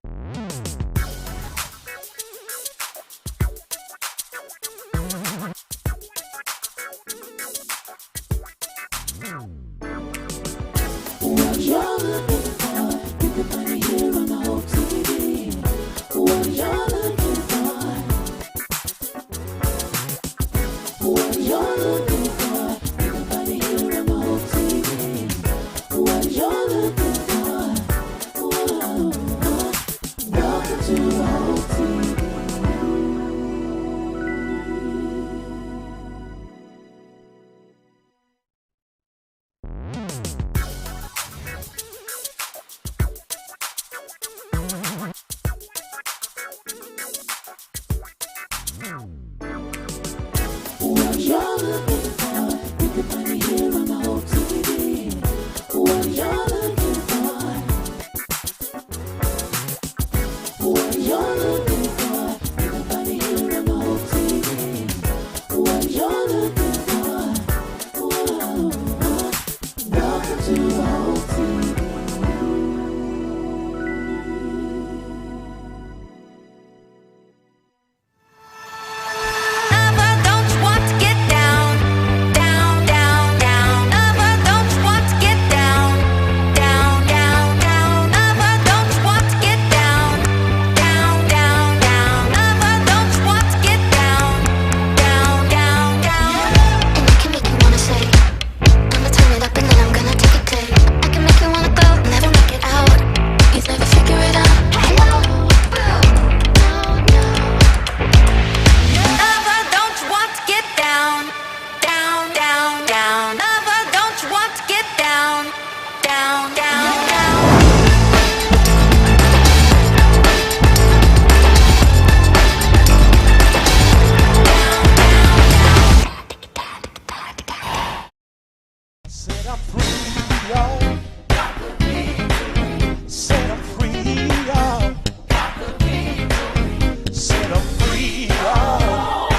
What you're looking for, you can find it here on the Hope TV. What you're looking for, what you're looking for, you can find it here on the Hope TV. What you're looking for, whoa, welcome to the Hope TV. What you're looking for, you can find it here on the Hope TV. What you're looking for, what you're looking for, you can find it here on the Hope TV. What you're looking for, whoa, welcome to the Hope TV. Lover, don't you want to get down, down, down, down? Lover, don't you want to get down, down, down, down? Lover, don't you want to get down, down, down, down? Lover, don't you want to get down, down, down, down? And I can make you wanna say, I'ma turn it up and then I'm gonna take a take. I can make you wanna go, never make it out. You've never figure it out. Hello, Lover, don't you want to get down, down, down, down? Lover, don't you want to get down, down, down, down? Set up free, y'all. Set up free, y'all. Set up free, y'all.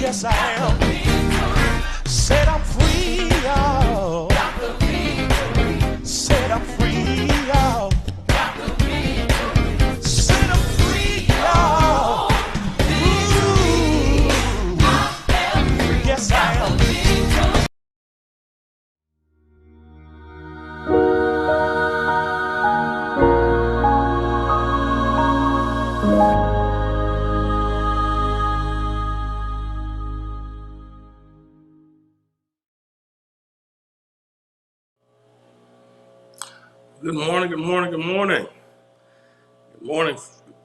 Yes, I am. Set up free, y'all. Set up free, y'all. Set up free, y'all. Ooh. Yes, I am. Good morning, good morning, good morning.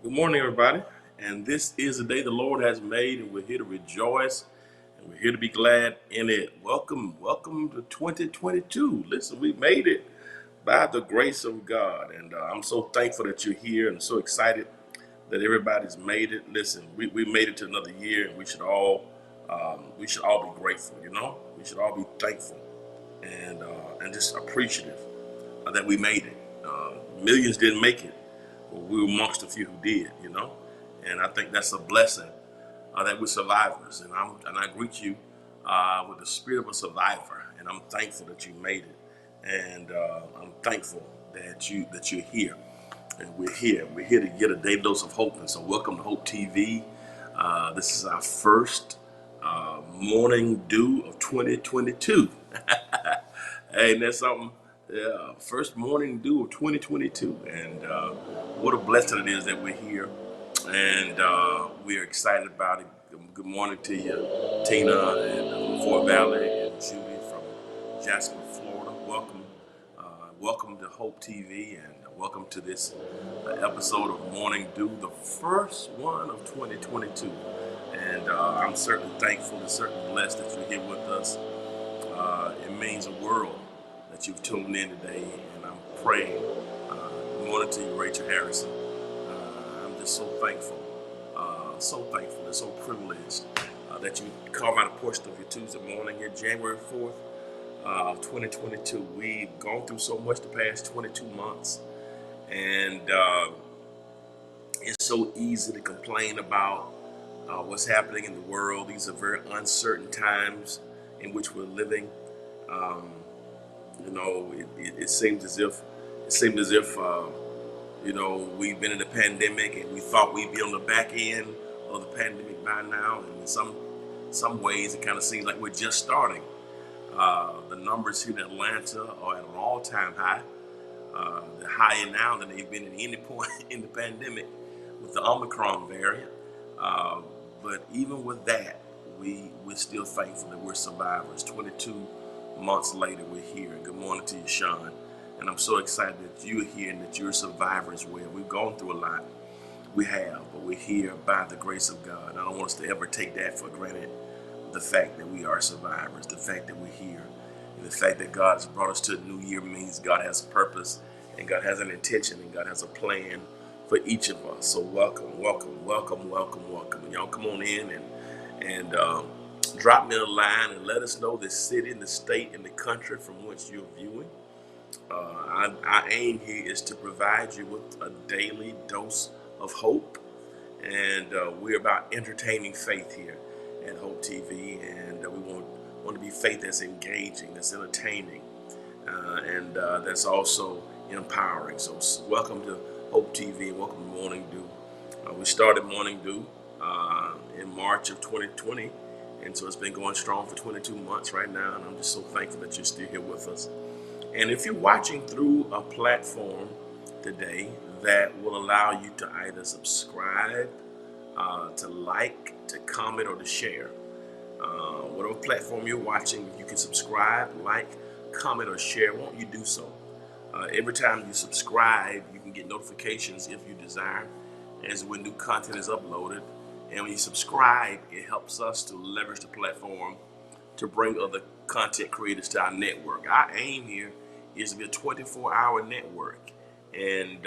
Good morning, everybody. And this is the day the Lord has made, and we're here to rejoice, and we're here to be glad in it. Welcome to 2022. Listen, we made it by the grace of God, and I'm so thankful that you're here, and so excited that everybody's made it. Listen, we made it to another year, and we should all be grateful. We should all be thankful and just appreciative that we made it. Millions didn't make it, but we were amongst a few who did. And I think that's a blessing that we're survivors. And I greet you with the spirit of a survivor. And I'm thankful that you made it. And I'm thankful that you're here. And we're here. We're here to get a daily dose of hope. And so welcome to Hope TV. This is our first morning dew of 2022. Hey, and that's something. Yeah, first morning dew of 2022, and what a blessing it is that we're here, and we're excited about it. Good morning to you, Tina, and from Fort Valley, and Judy from Jasper, Florida. Welcome to Hope TV, and welcome to this episode of Morning Dew, the first one of 2022. And I'm certainly thankful and certainly blessed that you're here with us. It means the world that you've tuned in today, and I'm praying. Good morning to you, Rachel Harrison. I'm just so thankful and so privileged that you carve out a portion of your Tuesday morning here, January 4th, 2022. We've gone through so much the past 22 months, and it's so easy to complain about what's happening in the world. These are very uncertain times in which we're living. It seems as if It seemed as if we've been in the pandemic and we thought we'd be on the back end of the pandemic by now, and in some ways it kind of seems like we're just starting. The numbers here in Atlanta are at an all-time high. They're higher now than they've been at any point in the pandemic with the Omicron variant. But even with that, we're still thankful that we're survivors. 22 months later, we're here. And good morning to you, Sean. And I'm so excited that you're here and that you're a survivor as well. We've gone through a lot. We have, but we're here by the grace of God. I don't want us to ever take that for granted. The fact that we are survivors, the fact that we're here, and the fact that God has brought us to a new year means God has a purpose, and God has an intention, and God has a plan for each of us. So welcome, welcome, welcome, welcome, welcome. And y'all come on in and drop me a line and let us know the city and the state and the country from which you're viewing. Our aim here is to provide you with a daily dose of hope, and we're about entertaining faith here at Hope TV, and we want to be faith that's engaging, that's entertaining, and that's also empowering. So welcome to Hope TV, and welcome to Morning Dew. We started Morning Dew in March of 2020, and so it's been going strong for 22 months right now, and I'm just so thankful that you're still here with us. And if you're watching through a platform today that will allow you to either subscribe, to like, to comment, or to share, whatever platform you're watching, if you can subscribe, like, comment, or share, won't you do so? Every time you subscribe, you can get notifications if you desire as when new content is uploaded. And when you subscribe, it helps us to leverage the platform to bring other content creators to our network. Our aim here is to be a 24-hour network, and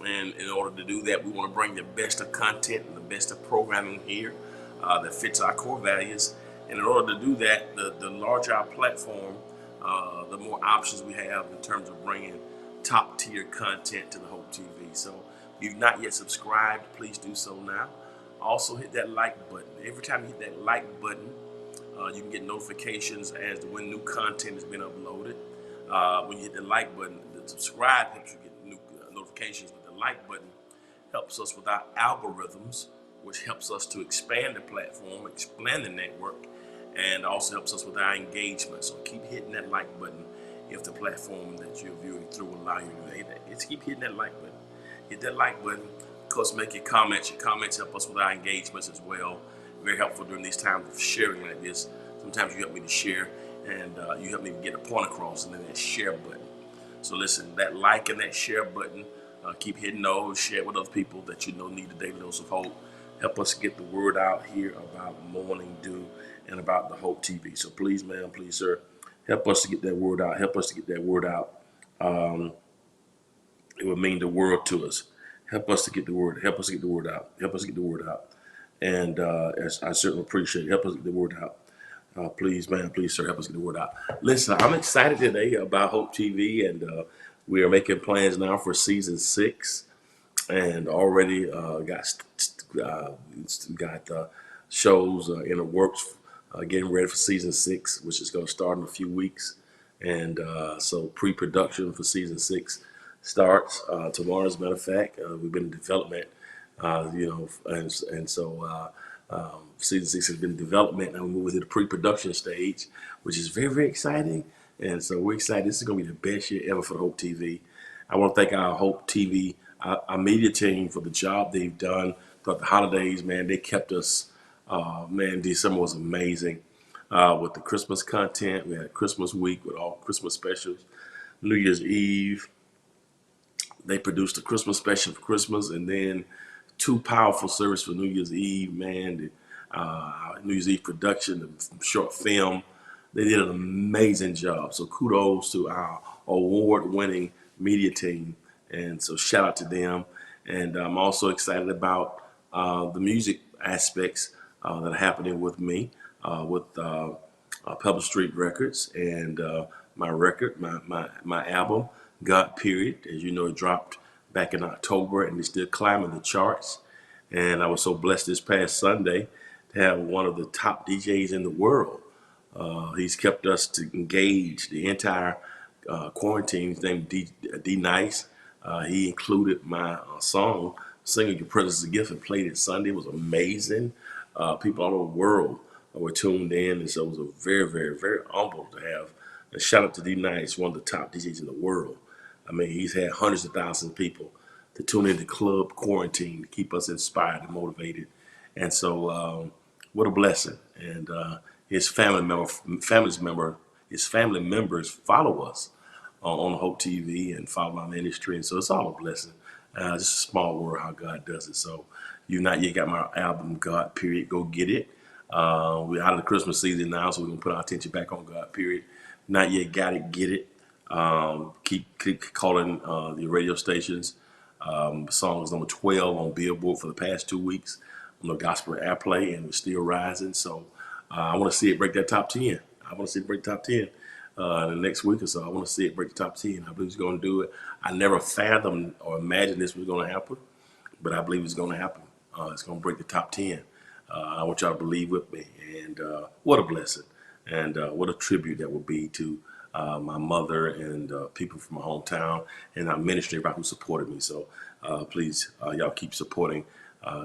in order to do that, we want to bring the best of content and the best of programming here that fits our core values. And in order to do that, the larger our platform, the more options we have in terms of bringing top-tier content to the Hope TV. So if you've not yet subscribed, please do so now. Also hit that like button. Every time you hit that like button, you can get notifications as to when new content has been uploaded. When you hit the like button, the subscribe helps you get new notifications, but the like button helps us with our algorithms, which helps us to expand the platform, expand the network, and also helps us with our engagement. So keep hitting that like button if the platform that you're viewing through will allow you to do that. Just keep hitting that like button. Hit that like button. Of course, make your comments. Your comments help us with our engagements as well. Very helpful during these times of sharing like this. Sometimes you help me to share, and you help me to get a point across, and then that share button. So listen, that like and that share button, keep hitting those, share with other people that you know need a daily dose of hope. Help us get the word out here about Morning Dew and about the Hope TV. So please, ma'am, please, sir, help us to get that word out. Help us to get that word out. It would mean the world to us. Help us to get the word. Help us to get the word out. Help us to get the word out. And as I certainly appreciate it. Help us get the word out. Please, man, please, sir, help us get the word out. Listen, I'm excited today about Hope TV, and we are making plans now for season 6, and already got shows in the works, getting ready for season 6, which is going to start in a few weeks. And so pre-production for season 6 starts tomorrow. As a matter of fact, we've been in development, and so season 6 has been in development, and we're moving to the pre-production stage, which is very, very exciting. And so we're excited. This is going to be the best year ever for the Hope TV. I want to thank our Hope TV, our media team, for the job they've done throughout the holidays. Man, they kept us. Man, December was amazing with the Christmas content. We had Christmas week with all Christmas specials. New Year's Eve, they produced a Christmas special for Christmas, and then 2 powerful services for New Year's Eve. Man, the New Year's Eve production, the short film, they did an amazing job. So kudos to our award-winning media team, and so shout out to them. And I'm also excited about the music aspects that are happening with me, with Pebble Street Records, and my record, my album, God Period. As you know, it dropped back in October, and it's still climbing the charts. And I was so blessed this past Sunday to have one of the top DJs in the world. He's kept us to engage the entire quarantine. His name D Nice. He included my song "Singing Your Presence is a Gift" and played it Sunday. It was amazing. People all over the world were tuned in, and so it was a very, very, very humble to have. And shout out to D Nice, one of the top DJs in the world. I mean, he's had hundreds of thousands of people to tune into Club Quarantine to keep us inspired and motivated. And so, what a blessing! And his family members follow us on Hope TV and follow my ministry, and so it's all a blessing. Just a small world how God does it. So, you not yet got my album, God Period. Go get it. We're out of the Christmas season now, so we're gonna put our attention back on God Period. Not yet got it, get it. Keep calling the radio stations. Song is number 12 on Billboard for the past 2 weeks on the gospel airplay, and we're still rising. So I want to see it break that top 10. I want to see it break top 10 the next week or so. I want to see it break the top 10. I believe it's going to do it. I never fathomed or imagined this was going to happen, but I believe it's going to happen. It's going to break the top 10. I want y'all to believe with me. And what a blessing. And what a tribute that will be to my mother and people from my hometown and our ministry, everybody who supported me. So please, y'all keep supporting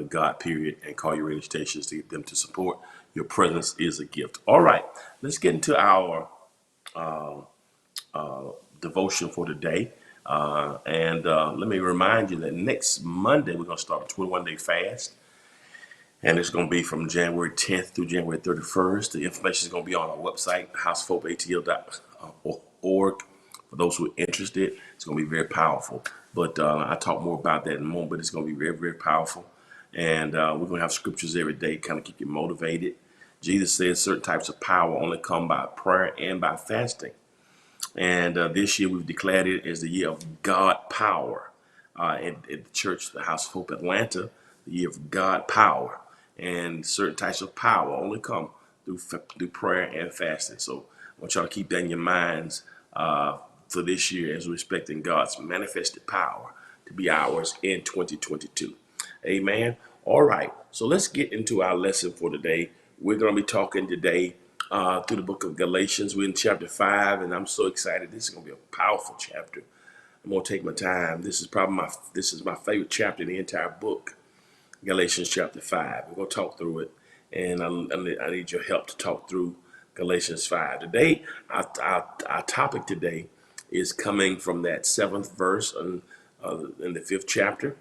God Period and call your radio stations to get them to support. Your presence is a gift. All right, let's get into our devotion for today. And let me remind you that next Monday, we're going to start a 21-day fast. And it's going to be from January 10th through January 31st. The information is going to be on our website, houseofhopeatl.org. For those who are interested, it's going to be very powerful. But I'll talk more about that in a moment, but it's going to be very, very powerful. And we're going to have scriptures every day, kind of keep you motivated. Jesus says certain types of power only come by prayer and by fasting. And this year we've declared it as the year of God power. At the church, the House of Hope Atlanta, the year of God power. And certain types of power only come through prayer and fasting. So I want y'all to keep that in your minds for this year as we're expecting God's manifested power to be ours in 2022. Amen. All right. So let's get into our lesson for today. We're going to be talking today through the book of Galatians. We're in chapter 5, and I'm so excited. This is going to be a powerful chapter. I'm going to take my time. This is my favorite chapter in the entire book. Galatians chapter 5. We're going to talk through it, and I need your help to talk through Galatians 5. Today, our topic today is coming from that 7th verse in the 5th chapter,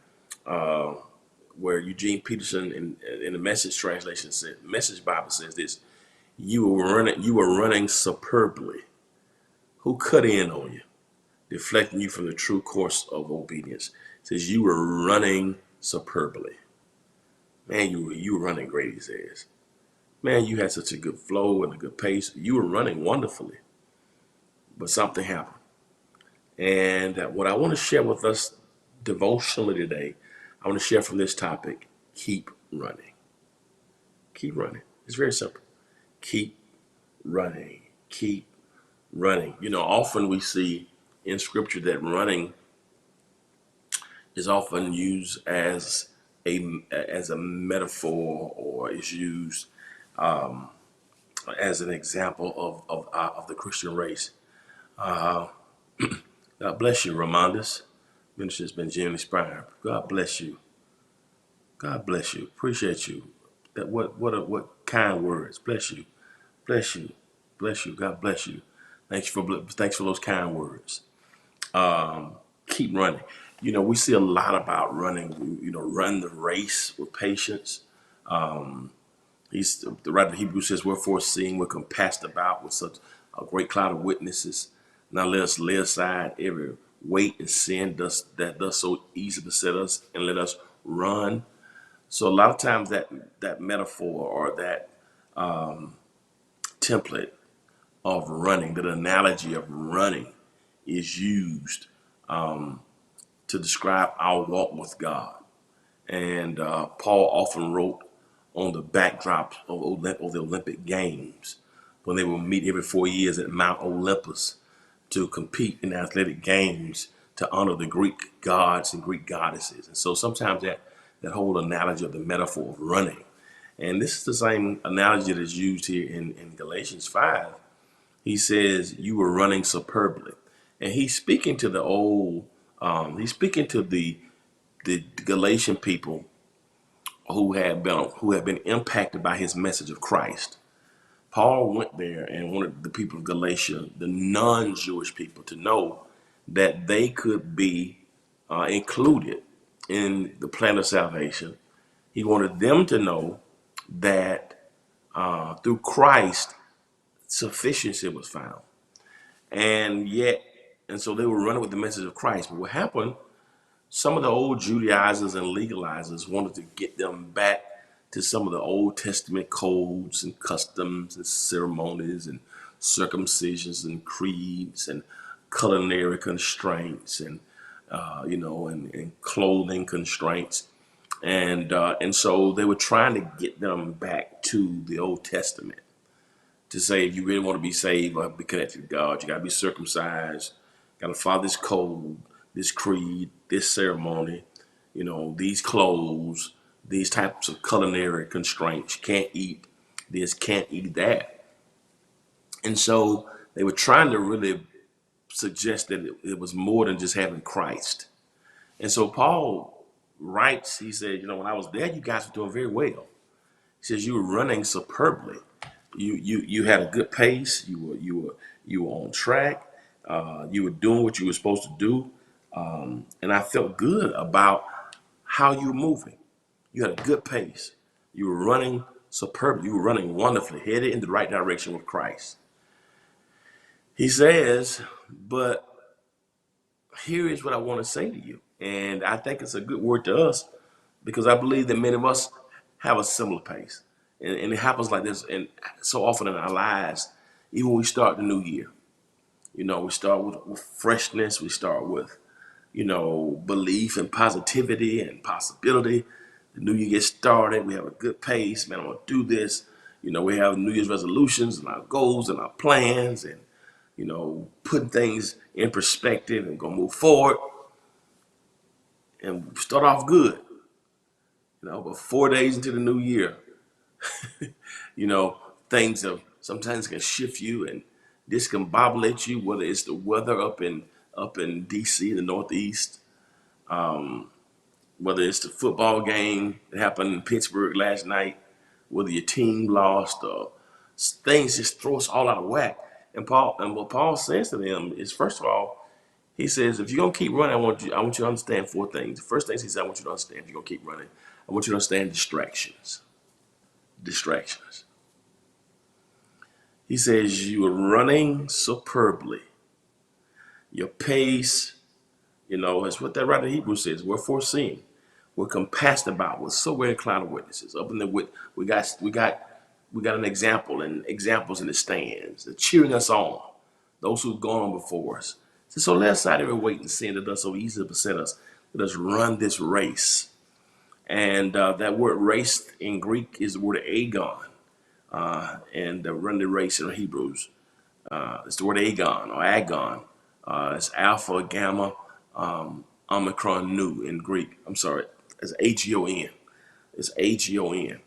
where Eugene Peterson in the Message translation said, Message Bible says this: "You were running superbly. Who cut in on you, deflecting you from the true course of obedience?" It says you were running superbly. Man, you were running great, he says. Man, you had such a good flow and a good pace. You were running wonderfully. But something happened. And what I want to share with us devotionally today, I want to share from this topic: keep running. Keep running. It's very simple. Keep running. Keep running. You know, often we see in scripture that running is often used as a metaphor, or is used as an example of the Christian race. God bless you, Ramondus. Minister's been genuinely inspired. God bless you. God bless you. Appreciate you. That what kind words. Bless you. Bless you. Bless you. God bless you. Thanks for those kind words. Keep running. You know, we see a lot about running. You know, run the race with patience. The writer of Hebrews says, "Wherefore, seeing we're compassed about with such a great cloud of witnesses, now let us lay aside every weight and sin that does so easily beset us, and let us run." So a lot of times that metaphor or that template of running, that analogy of running, is used to describe our walk with God. And Paul often wrote on the backdrop of the Olympic Games, when they would meet every 4 years at Mount Olympus to compete in athletic games to honor the Greek gods and Greek goddesses. And so sometimes that whole analogy of the metaphor of running. And this is the same analogy that is used here in Galatians 5. He says, you were running superbly. and he's speaking to the old. He's speaking to the Galatian people who had been impacted by his message of Christ. Paul went there and wanted the people of Galatia, the non-Jewish people, to know that they could be included in the plan of salvation. He wanted them to know that through Christ, sufficiency was found. And so they were running with the message of Christ. But what happened, some of the old Judaizers and legalizers wanted to get them back to some of the Old Testament codes and customs and ceremonies and circumcisions and creeds and culinary constraints and and clothing constraints, and so they were trying to get them back to the Old Testament, to say if you really want to be saved or be connected to God, you got to be circumcised, got to follow this code, this creed, this ceremony, these clothes, these types of culinary constraints. You can't eat this, can't eat that. And so they were trying to really suggest that it was more than just having Christ. And so Paul writes, he said, when I was there, you guys were doing very well. He says you were running superbly. You had a good pace. You were on track. You were doing what you were supposed to do. And I felt good about how you were moving. You had a good pace. You were running superbly. You were running wonderfully, headed in the right direction with Christ. He says, but here is what I want to say to you. And I think it's a good word to us because I believe that many of us have a similar pace. And it happens like this, and so often in our lives, even when we start the new year. We start with freshness. We start with, belief and positivity and possibility. The new year gets started. We have a good pace. Man, I'm going to do this. We have New Year's resolutions and our goals and our plans and, putting things in perspective and going to move forward. And start off good. But 4 days into the new year, things sometimes can shift you and discombobulate you, whether it's the weather up in DC, the Northeast, whether it's the football game that happened in Pittsburgh last night, whether your team lost, or things just throw us all out of whack. And what Paul says to them is, first of all, he says, if you're gonna keep running, I want you to understand 4 things. The first thing he says, I want you to understand, if you're gonna keep running, I want you to understand distractions. Distractions. He says you are running superbly. Your pace, is what that writer in Hebrews says. We're foreseeing. We're compassed about. We're so very cloud of witnesses. Up in the we got an example and examples in the stands. They're cheering us on. Those who've gone on before us. So lay aside every weight and sin that does so easily beset us. Let us run this race. And that word race in Greek is the word agon. And run the race in Hebrews. It's the word agon or agon. It's alpha, gamma, omicron, nu in Greek. I'm sorry. It's agon. It's agon.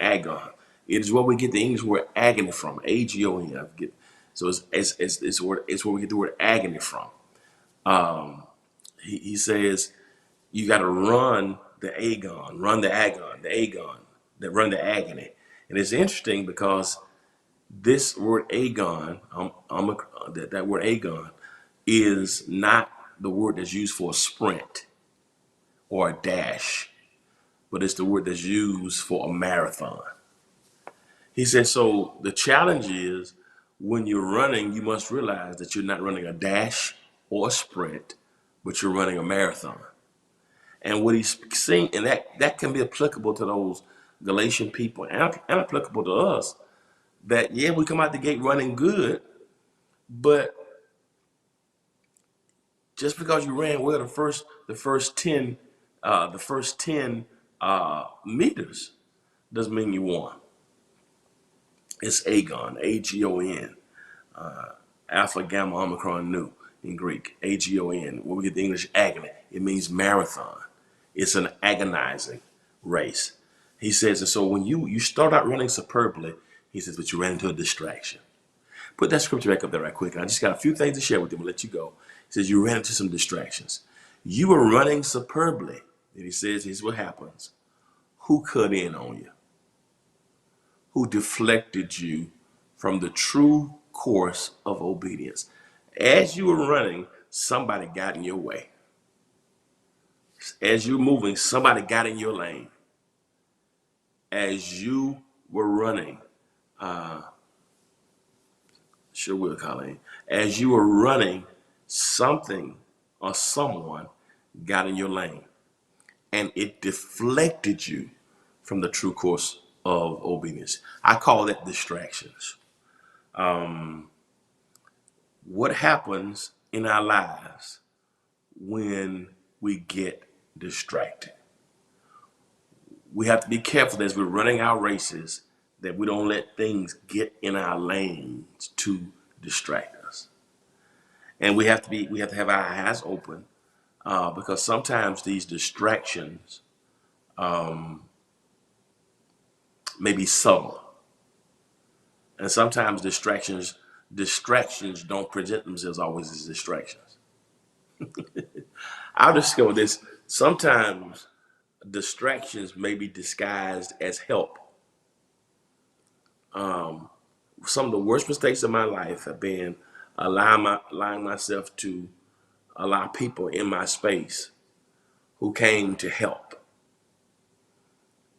Agon. It is where we get the English word agony from. Agon. So it's where we get the word agony from. He says you got to run the agon, run the agony. And it's interesting because this word agon, that word agon, is not the word that's used for a sprint or a dash, but it's the word that's used for a marathon. He said, so the challenge is when you're running, you must realize that you're not running a dash or a sprint, but you're running a marathon. And what he's saying, and that can be applicable to those Galatian people and applicable to us, that we come out the gate running good, but just because you ran well the first 10 meters doesn't mean you won. It's agon, agon, alpha, gamma, omicron, nu in Greek, agon. When we get the English agony, it means marathon. It's an agonizing race. He says, and so when you start out running superbly, he says, but you ran into a distraction. Put that scripture back up there right quick. And I just got a few things to share with you. I'm going to let you go. He says, you ran into some distractions. You were running superbly. And he says, here's what happens. Who cut in on you? Who deflected you from the true course of obedience? As you were running, somebody got in your way. As you were moving, somebody got in your lane. As you were running, sure will, Colleen. As you were running, something or someone got in your lane, and it deflected you from the true course of obedience. I call that distractions. What happens in our lives when we get distracted? We have to be careful as we're running our races that we don't let things get in our lanes to distract us. And we have to have our eyes open because sometimes these distractions may be subtle. And sometimes distractions don't present themselves always as distractions. I've discovered this. Sometimes distractions may be disguised as help. Some of the worst mistakes of my life have been allowing myself to allow people in my space who came to help.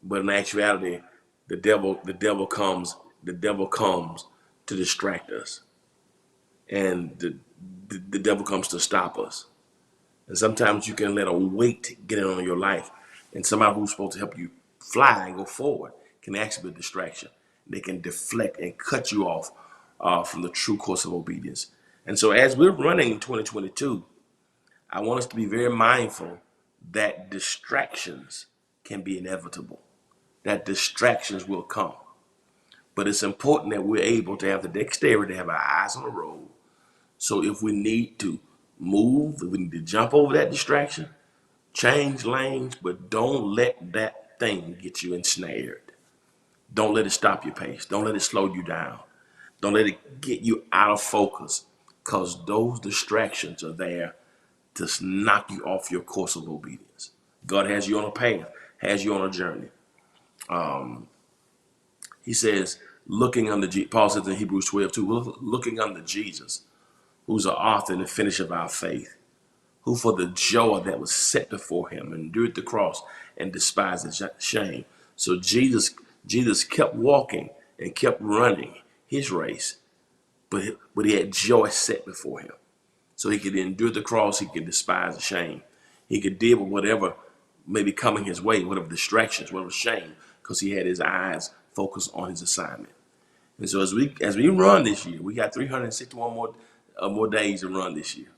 But in actuality, the devil comes to distract us, and the devil comes to stop us. And sometimes you can let a weight get in on your life, and somebody who's supposed to help you fly and go forward can actually be a distraction. They can deflect and cut you off from the true course of obedience. And so as we're running in 2022, I want us to be very mindful that distractions can be inevitable, that distractions will come. But it's important that we're able to have the dexterity to have our eyes on the road. So if we need to move, if we need to jump over that distraction, change lanes, but don't let that thing get you ensnared. Don't let it stop your pace. Don't let it slow you down. Don't let it get you out of focus, because those distractions are there to knock you off your course of obedience. God has you on a path, has you on a journey. He says, Paul says in Hebrews 12:2, looking unto Jesus, who's the author and the finisher of our faith, who for the joy that was set before him endured the cross and despised the shame. So Jesus kept walking and kept running his race, but he had joy set before him. So he could endure the cross, he could despise the shame. He could deal with whatever may be coming his way, whatever distractions, whatever shame, because he had his eyes focused on his assignment. And so as we run this year, we got 361 more days to run this year.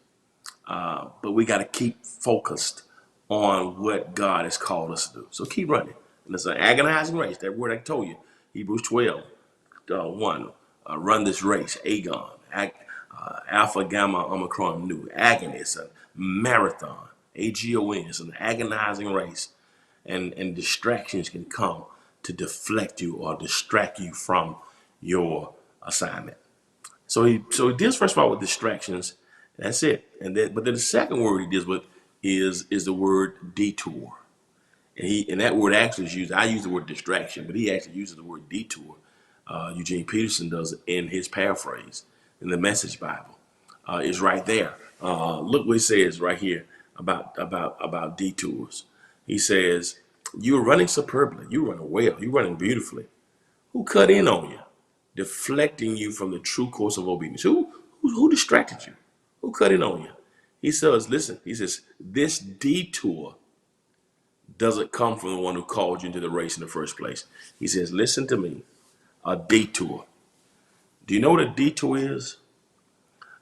But we got to keep focused on what God has called us to do. So keep running. And it's an agonizing race. That word I told you, Hebrews 12:1. Run this race, agon, alpha, gamma, omicron, nu. Agony, it's a marathon. AGON, it's an agonizing race. And distractions can come to deflect you or distract you from your assignment. So he deals first of all with distractions. That's it. But then the second word he deals with is the word detour. And that word actually is used. I use the word distraction, but he actually uses the word detour. Eugene Peterson does it in his paraphrase in the Message Bible. It's right there. Look what he says right here about detours. He says, "You're running superbly. You're running well. You're running beautifully. Who cut in on you, deflecting you from the true course of obedience? Who distracted you? Who cut in on you?" He says, listen, he says, "This detour doesn't come from the one who called you into the race in the first place." He says, listen to me, a detour. Do you know what a detour is?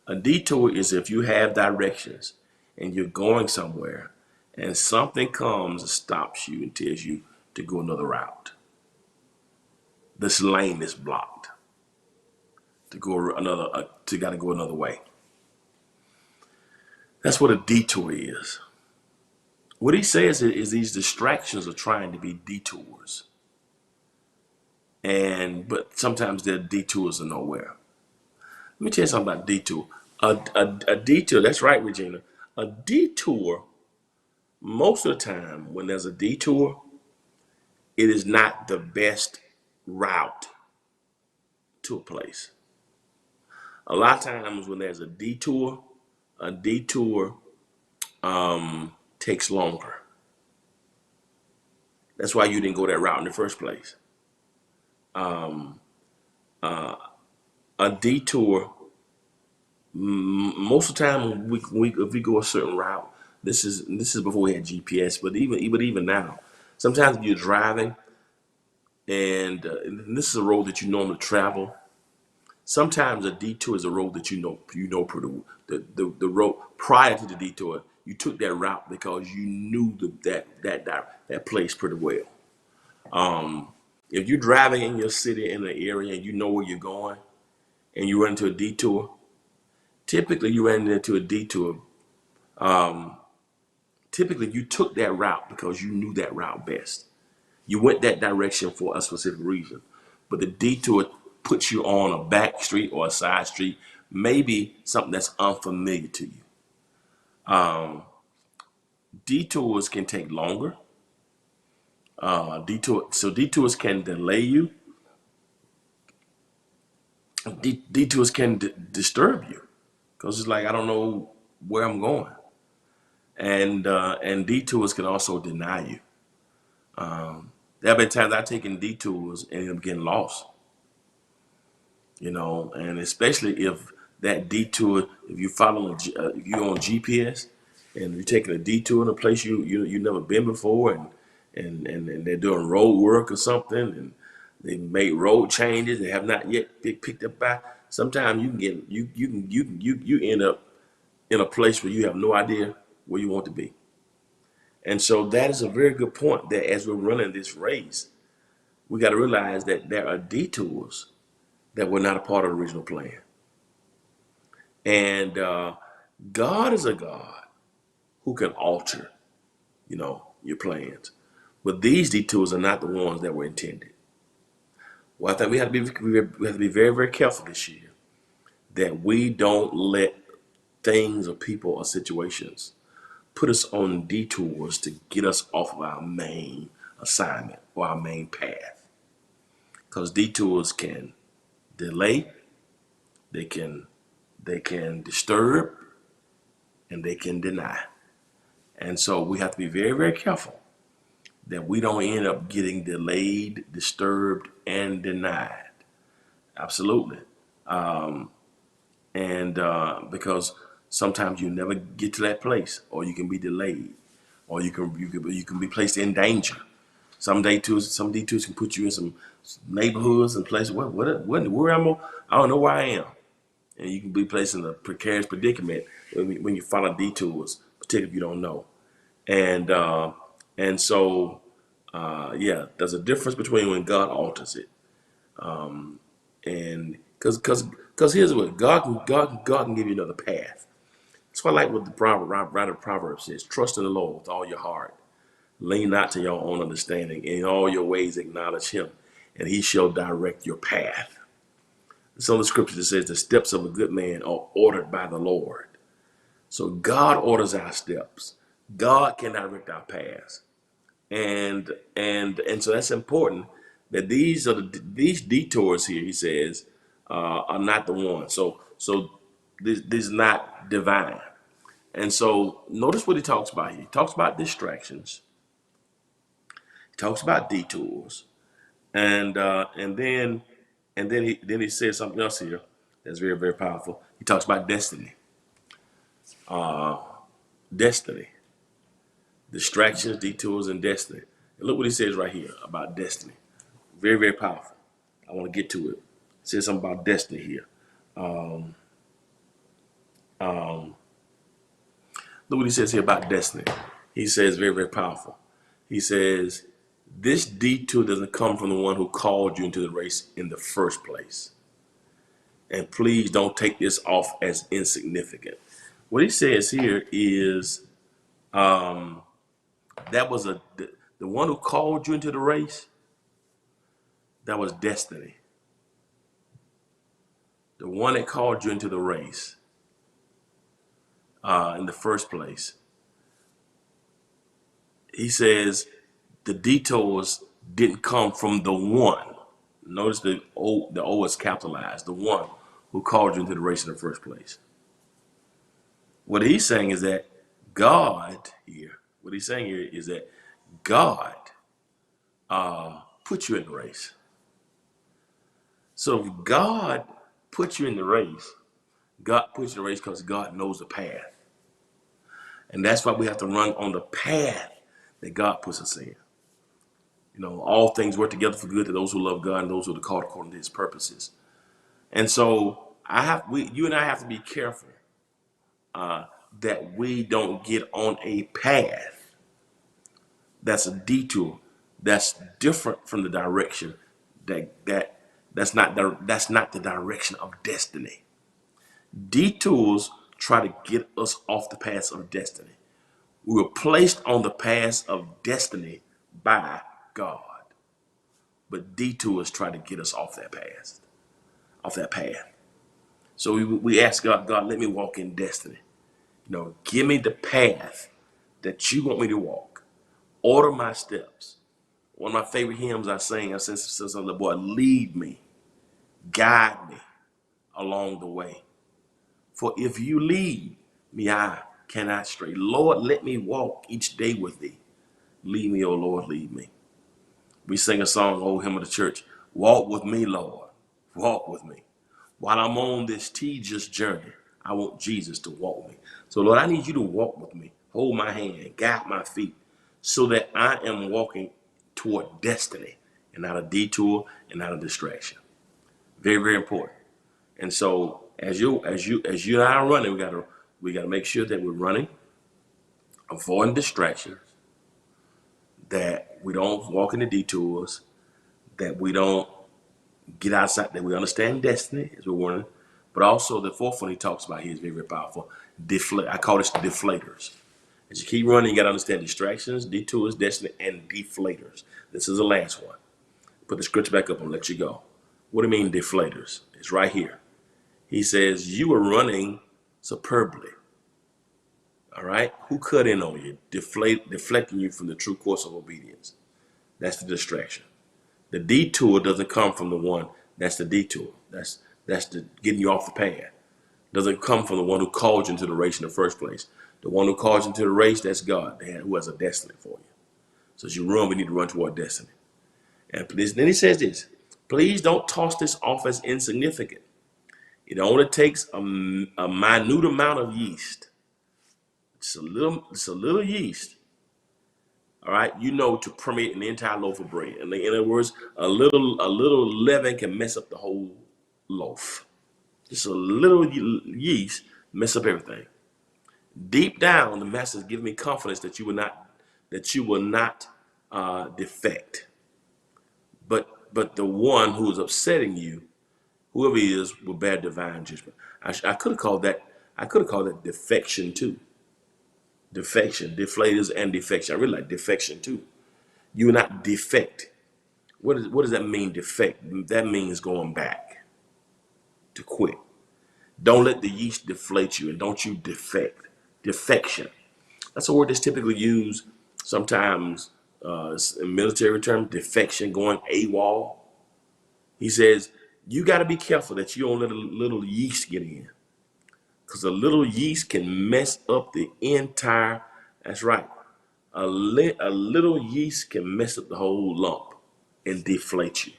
A detour is if you have directions and you're going somewhere and something comes and stops you and tells you to go another route. This lane is blocked. To go another way. That's what a detour is. What he says is these distractions are trying to be detours. But sometimes they're detours of nowhere. me tell you something about detour. A detour, that's right, Regina. A detour, most of the time, when there's a detour, it is not the best route to a place. A lot of times when there's a detour takes longer. That's why you didn't go that route in the first place. A detour, most of the time, if we go a certain route, this is before we had GPS, but even now, sometimes if you're driving and this is a road that you normally travel. Sometimes a detour is a road that you know pretty the road prior to the detour. You took that route because you knew that place pretty well. If you're driving in your city in an area and you know where you're going, and you run into a detour, typically you ran into a detour. Typically you took that route because you knew that route best. You went that direction for a specific reason, but the detour puts you on a back street or a side street, maybe something that's unfamiliar to you. Detours can take longer. Detours can delay you. Detours can disturb you because it's like I don't know where I'm going, and detours can also deny you. There have been times I've taken detours and end up getting lost, and especially if that detour, if you if you're on GPS and you're taking a detour in a place you never been before, and they're doing road work or something, and they made road changes they have not yet been picked up by. Sometimes you end up in a place where you have no idea where you want to be. And so that is a very good point that as we're running this race, we got to realize that there are detours that were not a part of the original plan. And God is a God who can alter, your plans. But these detours are not the ones that were intended. Well, I think we have to be very, very careful this year that we don't let things or people or situations put us on detours to get us off of our main assignment or our main path. Because detours can delay, they can disturb, and they can deny. And so we have to be very, very careful that we don't end up getting delayed, disturbed, and denied. Absolutely. Because sometimes you never get to that place, or you can be delayed, or you can be placed in danger. Some detours can put you in some neighborhoods and places. Where am I? I don't know where I am, and you can be placed in a precarious predicament when you follow detours, particularly if you don't know. And so there's a difference between when God alters it, and because here's what God can give you another path. That's why I like what the writer of Proverbs says: trust in the Lord with all your heart. Lean not to your own understanding. In all your ways acknowledge him, and he shall direct your path. Some of the scripture that says the steps of a good man are ordered by the Lord. So God orders our steps. God can direct our paths. And so that's important that these detours here, he says, are not the one. So this is not divine. And so notice what he talks about here. He talks about distractions. He talks about detours, and then he says something else here that's very, very powerful. He talks about destiny, distractions, detours, and destiny. And look what he says right here about destiny. Very, very powerful. I want to get to it. It says something about destiny here. Look what he says here about destiny. He says very, very powerful. He says, this detour doesn't come from the one who called you into the race in the first place. And please don't take this off as insignificant. What he says here is that was the one who called you into the race, that was destiny. the one that called you into the race in the first place, he says the detours didn't come from the one. Notice the O is capitalized, the one who called you into the race in the first place. What he's saying is that what he's saying here is that God put you in the race. So if God put you in the race, God puts you in the race because God knows the path. And that's why we have to run on the path that God puts us in. You know, all things work together for good to those who love God and those who are called according to his purposes. And so you and I have to be careful that we don't get on a path that's a detour, that's different from the direction that's not the direction of destiny. Detours try to get us off the path of destiny. We were placed on the path of destiny by God, but detours try to get us off that path. So we ask God, let me walk in destiny. You know, give me the path that you want me to walk. Order my steps. One of my favorite hymns I sang since I was a little boy, lead me, guide me along the way. For if you lead me, I cannot stray. Lord, let me walk each day with thee. Lead me, O Lord, lead me. We sing a song, old hymn of the church, walk with me, Lord, walk with me. While I'm on this tedious journey, I want Jesus to walk with me. So Lord, I need you to walk with me, hold my hand, guide my feet, so that I am walking toward destiny and not a detour and not a distraction. Very, very important. And so as you and I are running, we gotta make sure that we're running, avoiding distractions, that we don't walk into detours, that we don't get outside, that we understand destiny as we're running. But also the fourth one he talks about here is very, very powerful. I call this deflators. As you keep running, you gotta understand distractions, detours, destiny, and deflators. This is the last one. Put the scripture back up and let you go. What do you mean deflators? It's right here. He says, you are running superbly. All right? Who cut in on you? Deflecting you from the true course of obedience. That's the distraction. The detour doesn't come from the one. That's the detour. That's the getting you off the path. Doesn't come from the one who called you into the race in the first place. The one who called you into the race, that's God, who has a destiny for you. So as you run, we need to run toward destiny. And then he says this, please don't toss this off as insignificant. It only takes a minute amount of yeast. It's a little yeast, all right, to permeate an entire loaf of bread. In other words, a little leaven can mess up the whole loaf. Just a little yeast mess up everything. Deep down, the master is giving me confidence that you will not defect. But the one who is upsetting you, whoever he is, will bear divine judgment. I could have called that defection too. Defection, deflators, and defection. I really like defection too. You will not defect. What does that mean, defect? That means going back, to quit. Don't let the yeast deflate you, and don't you defect. Defection. That's a word that's typically used sometimes in military terms, defection, going AWOL. He says, you got to be careful that you don't let a little yeast get in. Because a little yeast can mess up the entire, that's right. A little yeast can mess up the whole lump and deflate you.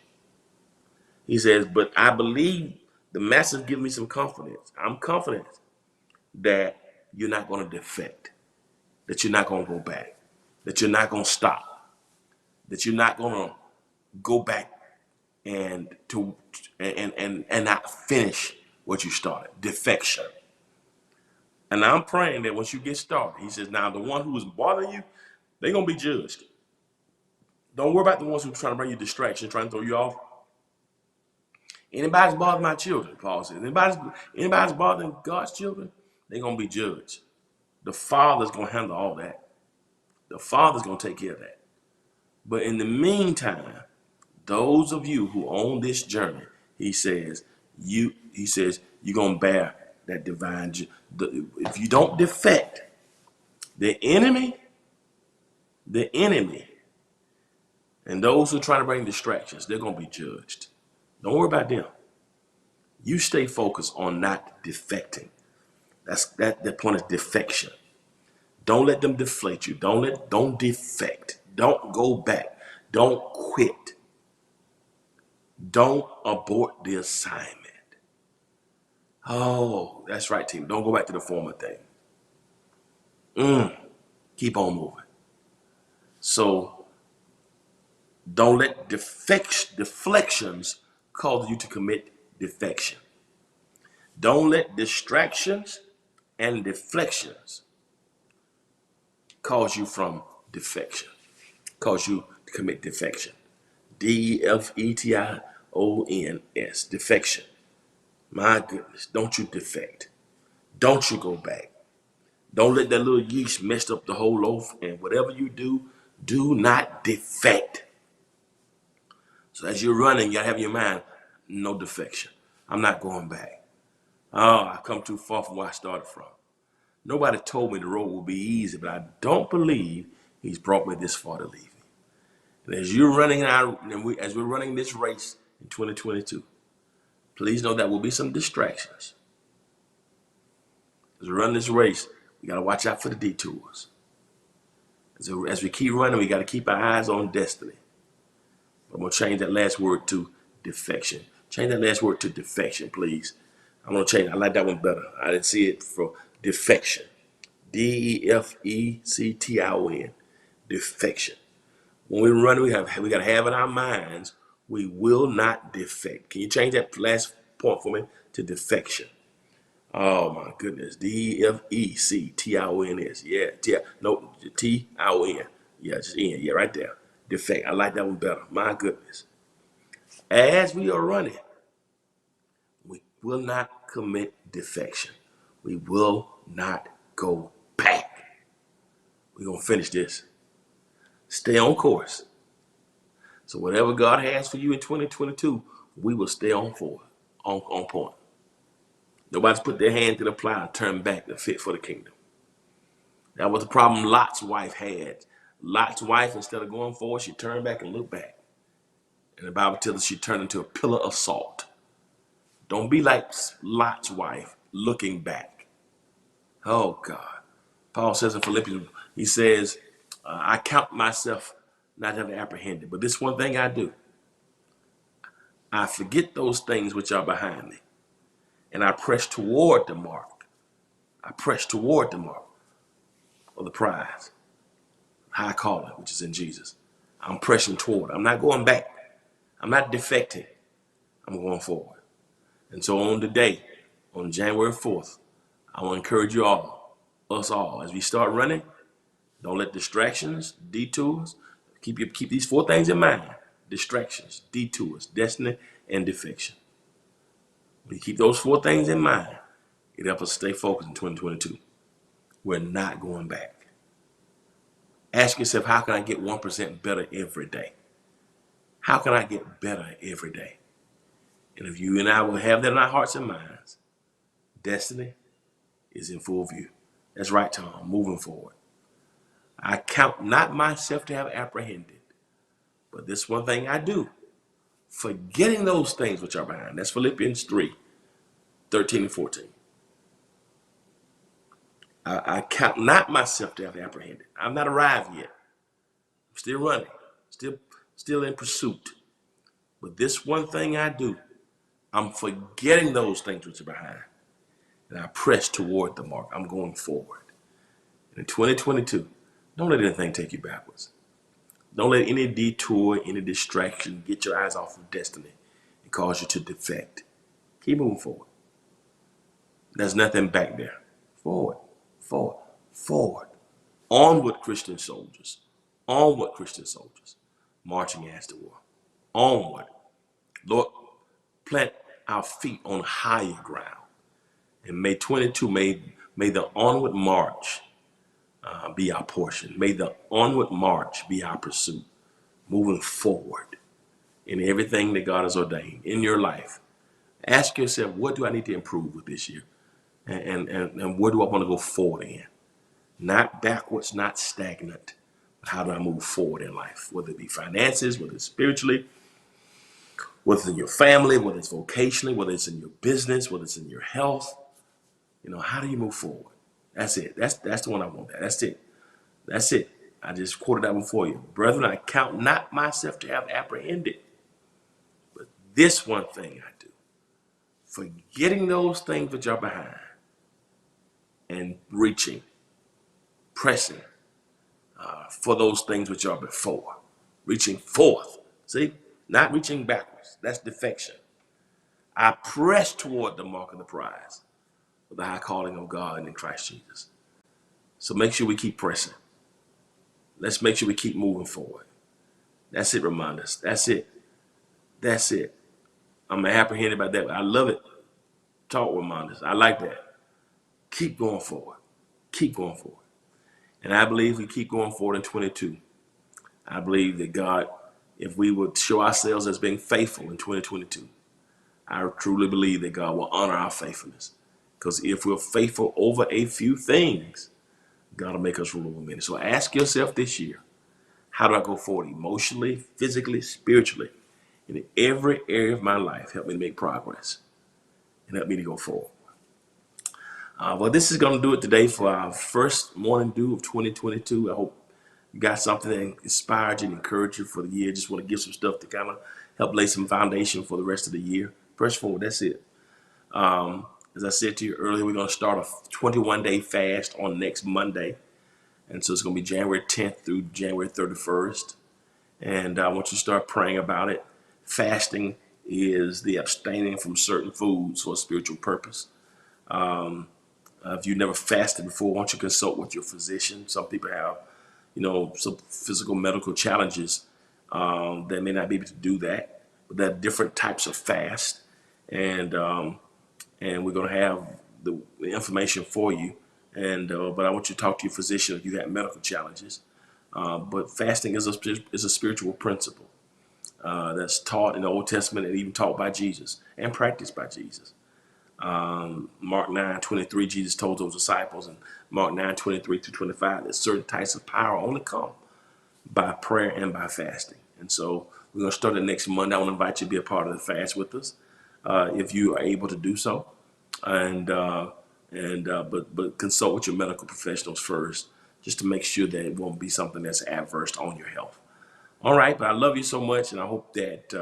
He says, but I believe the master's giving me some confidence. I'm confident that you're not going to defect, that you're not going to go back, that you're not going to stop, that you're not going to go back and not finish what you started. Defection. And I'm praying that once you get started, he says, now the one who is bothering you, they're going to be judged. Don't worry about the ones who are trying to bring you distraction, trying to throw you off. Anybody's bothering my children, Paul says. Anybody's bothering God's children, they're going to be judged. The Father's going to handle all that. The Father's going to take care of that. But in the meantime, those of you who own this journey, he says, He says, you're going to bear that divine. If you don't defect, the enemy, and those who try to bring distractions, they're going to be judged. Don't worry about them. You stay focused on not defecting. The point is defection. Don't let them deflate you. Don't defect. Don't go back. Don't quit. Don't abort the assignment. Oh, that's right, team. Don't go back to the former thing. Keep on moving. So don't let deflections cause you to commit defection. Don't let distractions and deflections cause you from defection, cause you to commit defection. DEFETIONS, defection. My goodness, don't you defect. Don't you go back. Don't let that little yeast mess up the whole loaf, and whatever you do, do not defect. So as you're running, you gotta have in your mind, no defection. I'm not going back. Oh, I come too far from where I started from. Nobody told me the road will be easy, but I don't believe he's brought me this far to leave me. And as you're running as we're running this race in 2022, please know there will be some distractions. As we run this race, we got to watch out for the detours. As we keep running, we got to keep our eyes on destiny. I'm going to change that last word to defection. Change that last word to defection, please. I'm going to change. I like that one better. I didn't see it for defection. DEFECTION. Defection. When we run, we got to have in our minds, we will not defect. Can you change that last point for me to defection? Oh my goodness. DEFECTIONS. Yeah. TION. Yeah, just N. Yeah, right there. Defect. I like that one better. My goodness. As we are running, we will not commit defection. We will not go back. We're going to finish this. Stay on course. So whatever God has for you in 2022, we will stay on point. Nobody's put their hand to the plow and turned back to fit for the kingdom. That was the problem Lot's wife had. Lot's wife, instead of going forward, she turned back and looked back. And the Bible tells us she turned into a pillar of salt. Don't be like Lot's wife, looking back. Oh, God. Paul says in Philippians, he says, I count myself not to have apprehended, but this one thing I do. I forget those things which are behind me, and I press toward the mark. I press toward the mark of the prize, high calling, which is in Jesus. I'm pressing toward. I'm not going back. I'm not defecting. I'm going forward. And so on today, on January 4th, I want to encourage you all, us all, as we start running, don't let distractions, detours, keep these four things in mind. Distractions, detours, destiny, and defection. When you keep those four things in mind, it helps us stay focused in 2022. We're not going back. Ask yourself, how can I get 1% better every day? How can I get better every day? And if you and I will have that in our hearts and minds, destiny is in full view. That's right, Tom, moving forward. I count not myself to have apprehended, but this one thing I do, forgetting those things which are behind. That's Philippians 3:13 and 14. I count not myself to have apprehended. I'm not arrived yet. I'm still running, still in pursuit. But this one thing I do, I'm forgetting those things which are behind. And I press toward the mark. I'm going forward. And in 2022, don't let anything take you backwards. Don't let any detour, any distraction get your eyes off of destiny and cause you to defect. Keep moving forward. There's nothing back there. Forward, forward, forward. Onward, Christian soldiers. Onward, Christian soldiers. Marching as to war. Onward. Lord, plant our feet on higher ground. And may 22, may the onward march be our portion. May the onward march be our pursuit. Moving forward in everything that God has ordained in your life Ask yourself, what do I need to improve with this year? And where do I want to go forward in? Not backwards, not stagnant. How do I move forward in life? Whether it be finances, whether it's spiritually, whether it's in your family, whether it's vocationally, whether it's in your business, whether it's in your health. How do you move forward? That's it. That's the one I want. That's it. That's it. I just quoted that one for you. Brethren, I count not myself to have apprehended, but this one thing I do, forgetting those things which are behind and reaching, pressing for those things which are before, reaching forth. See, not reaching backwards. That's defection. I press toward the mark of the prize of the high calling of God in Christ Jesus. So make sure we keep pressing. Let's make sure we keep moving forward. That's it, Ramondas. That's it. That's it. I'm apprehended by that. I love it. Talk, Ramondas. I like that. Keep going forward. Keep going forward. And I believe we keep going forward in 22. I believe that God, if we would show ourselves as being faithful in 2022, I truly believe that God will honor our faithfulness. Because if we're faithful over a few things, God will make us rule over many. So ask yourself this year, how do I go forward emotionally, physically, spiritually, in every area of my life? Help me to make progress and help me to go forward. Well, this is going to do it today for our first morning dew of 2022. I hope you got something that inspired you and encouraged you for the year. Just want to give some stuff to kind of help lay some foundation for the rest of the year. Press forward. That's it. As I said to you earlier, we're going to start a 21-day fast on next Monday. And so it's going to be January 10th through January 31st. And I want you to start praying about it. Fasting is the abstaining from certain foods for a spiritual purpose. If you've never fasted before, why don't you consult with your physician? Some people have, some physical medical challenges that may not be able to do that. But there are different types of fast. And we're going to have the information for you. But I want you to talk to your physician if you have medical challenges. But fasting is a spiritual principle that's taught in the Old Testament and even taught by Jesus and practiced by Jesus. Mark 9:23, Jesus told those disciples, and Mark 9:23-25, that certain types of power only come by prayer and by fasting. And so we're going to start it next Monday. I want to invite you to be a part of the fast with us, if you are able to do so. But consult with your medical professionals first, just to make sure that it won't be something that's adverse on your health. All right, but I love you so much, and I hope that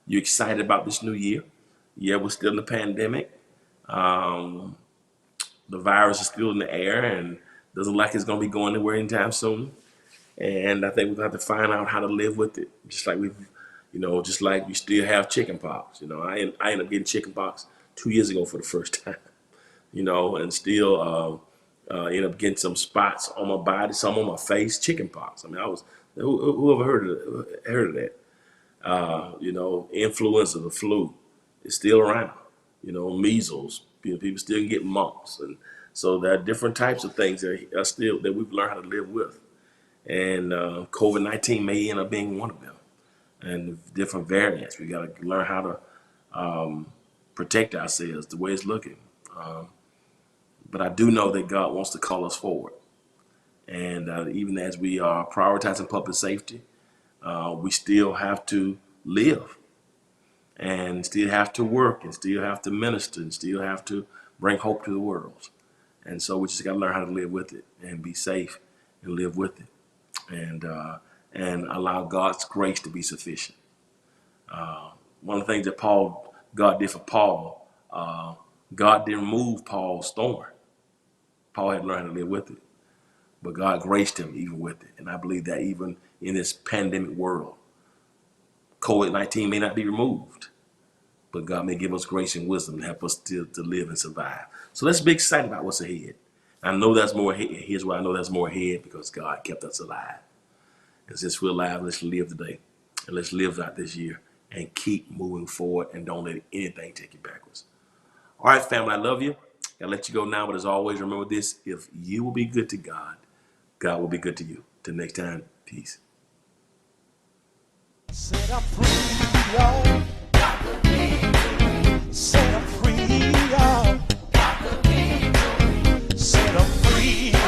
you're excited about this new year. Yeah, we're still in the pandemic. The virus is still in the air, and doesn't look like it's going to be going anywhere anytime soon. And I think we're going to have to find out how to live with it, just like just like we still have chicken pox. I ended up getting chicken pox 2 years ago for the first time. And still ended up getting some spots on my body, some on my face, chicken pox. I mean, whoever heard of that? Influenza, the flu is still around. Measles, people still get mumps. And so there are different types of things that we've learned how to live with. And COVID-19 may end up being one of them. And different variants. We got to learn how to protect ourselves the way it's looking. But I do know that God wants to call us forward. And even as we are prioritizing public safety, we still have to live and still have to work and still have to minister and still have to bring hope to the world. And so we just got to learn how to live with it and be safe and live with it and allow God's grace to be sufficient. One of the things that God did for Paul, God didn't remove Paul's thorn. Paul had learned how to live with it, but God graced him even with it. And I believe that even in this pandemic world, COVID-19 may not be removed, but God may give us grace and wisdom to help us to live and survive. So let's be excited about what's ahead. I know there's more ahead. Here's why I know there's more ahead, because God kept us alive. And since we're alive, let's live today. And let's live out this year and keep moving forward and don't let anything take you backwards. All right, family, I love you. I'll let you go now, but as always, remember this: if you will be good to God, God will be good to you. Till next time, peace. Said I'm free, y'all. Set 'em free, y'all. Set 'em free.